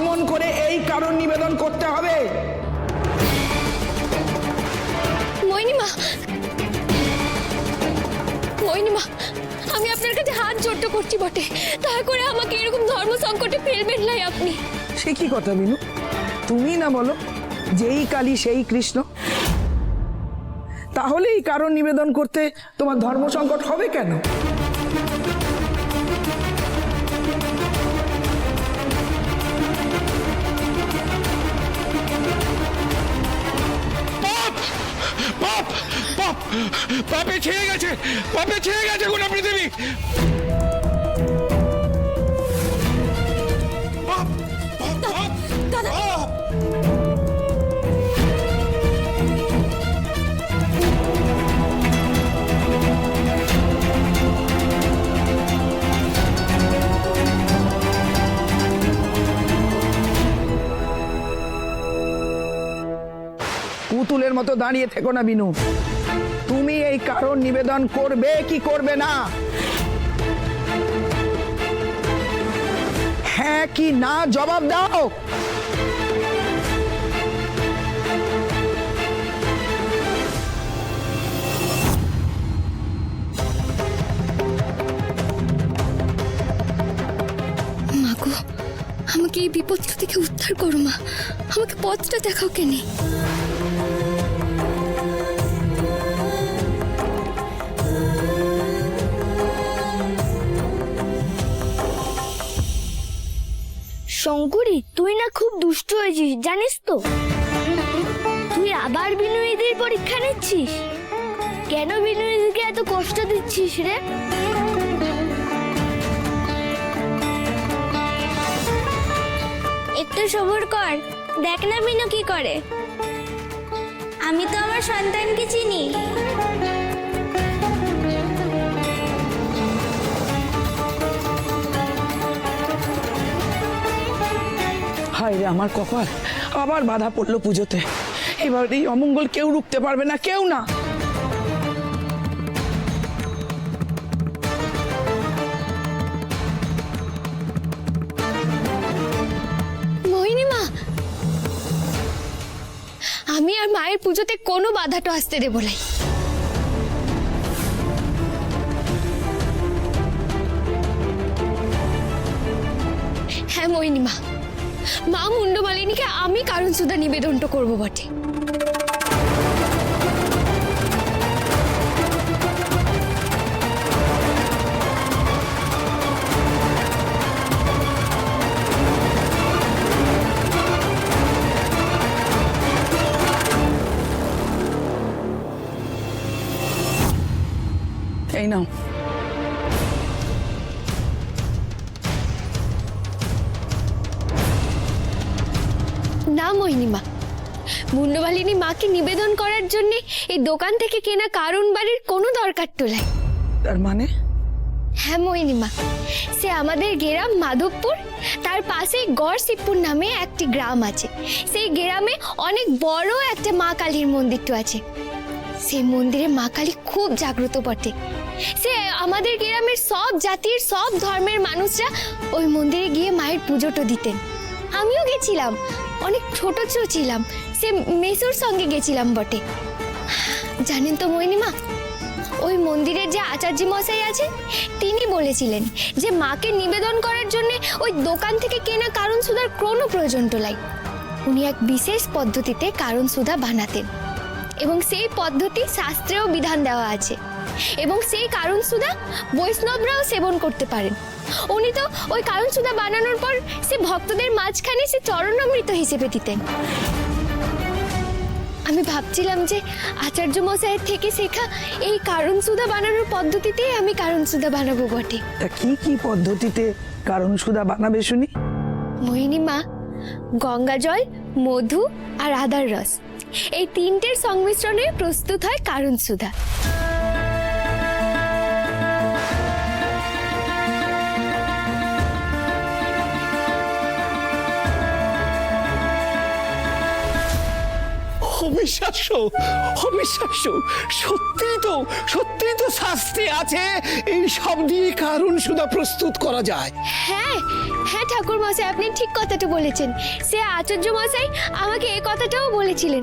মন করে এই কারণ নিবেদন করতে হবে। মোহিনীমা, মোহিনীমা, আমি আপনার কাছে হাত জোড় করছি বটে, দয়া করে আমাকে এরকম ধর্ম সংকটে ফেলবেন নাই আপনি। সে কি কথা বিনু, তুমি না বলো যেই কালী সেই কৃষ্ণ, তাহলে এই কারণ নিবেদন করতে তোমার ধর্ম সংকট হবে কেন? পাপ পাপ পাপে ছেয়ে গেছে, পাপে ছেয়ে গেছে গোটা পৃথিবী। পাপ পাপ পাপ দাদা, পুতুলের মতো দাঁড়িয়ে থেকো না বিনু, তুমি এই কারণ নিবেদন করবে কি করবে না? হ্যাঁ কি না জবাব দাও। মাগো, আমাকে এই বিপদটা থেকে উদ্ধার করো মা, আমাকে পথটা দেখাও কেনে। শঙ্করী, তুই না খুব দুষ্ট হয়েছিস জানিস তো? তুই আবার বিনয়ীদের পরীক্ষা নিচ্ছিস কেন? বিনয়ীদেরকে এত কষ্ট দিচ্ছিস রে? একটু সবুর কর, দেখ না মিনু কি করে। আমি তো আমার সন্তানকে চিনি। হায় রে আমার কপাল, আবার বাধা পড়লো পুজোতে। এবার এই অমঙ্গল কেউ রুখতে পারবে না, কেউ না। মোহিনীমা, আমি আর মায়ের পুজোতে কোনো বাধাটা আসতে দেব নাই। হ্যাঁ মোহিনীমা, মা মুন্ডমালিনীকে আমি কারণ সুধা নিবেদনটা করবো বটে। এই নাও। না মোহিনীমা, মুন্ডমালিনী মাকে নিবেদন করার জন্য এই দোকান থেকে কেনা কারণ বাড়ির কোনো দরকার তো নাই। তার মানে? হ্যাঁ মোহিনীমা, সে আমাদের গ্রাম মাধবপুর, তার পাশে গড়শিবপুর নামে একটি গ্রাম আছে। সেই গ্রামে অনেক বড় একটা মা কালীর মন্দিরটা আছে। সেই মন্দিরে মা কালী খুব জাগ্রত বটে। সে আমাদের গ্রামের সব জাতির সব ধর্মের মানুষরা ওই মন্দিরে গিয়ে মায়ের পুজোটা দিতেন। আমিও গেছিলাম, অনেক ছোট ছিলাম, সে মেসুর সঙ্গে গেছিলাম বটে। জানেন তো মোহিনীমা, ওই মন্দিরের যে আচার্য মশাই আছেন তিনি বলেছিলেন যে মাকে নিবেদন করার জন্য ওই দোকান থেকে কেনা কারণ সুধার কোনো প্রয়োজন তো নাই। উনি এক বিশেষ পদ্ধতিতে কারণ সুধা বানাতেন এবং সেই পদ্ধতি শাস্ত্রেও বিধান দেওয়া আছে এবং সেই কারণ সুধা বৈষ্ণবরাও সেবন করতে পারেন। উনি তো ওই কারণ সুধা বানানোর পর সে ভক্তদের মাঝখানে সে চরণামৃত হিসেবে দিতেন। আমি ভাবছিলাম যে আচার্য মশাইয়ের থেকে শেখা এই কারণ সুধা বানানোর পদ্ধতিতেই আমি কারণ সুধা বানাবো বটে। তা কি কি পদ্ধতিতে কারণ সুধা বানাবে শুনি? মোহিনীমা, গঙ্গা জল, মধু আর আদার রস, এই তিনটের সংমিশ্রণে প্রস্তুত হয় কারণ সুধা। অবিশ্বাস্য, অবিশ্বাস্য। সত্যি তো শাস্ত্রে আছে এই সব দিয়ে কারণ সুধা প্রস্তুত করা যায়। হ্যাঁ, হ্যাঁ ঠাকুর মশাই, আপনি ঠিক কথাটা বলেছেন। সে আচার্য মশাই আমাকে এই কথাটাও বলেছিলেন।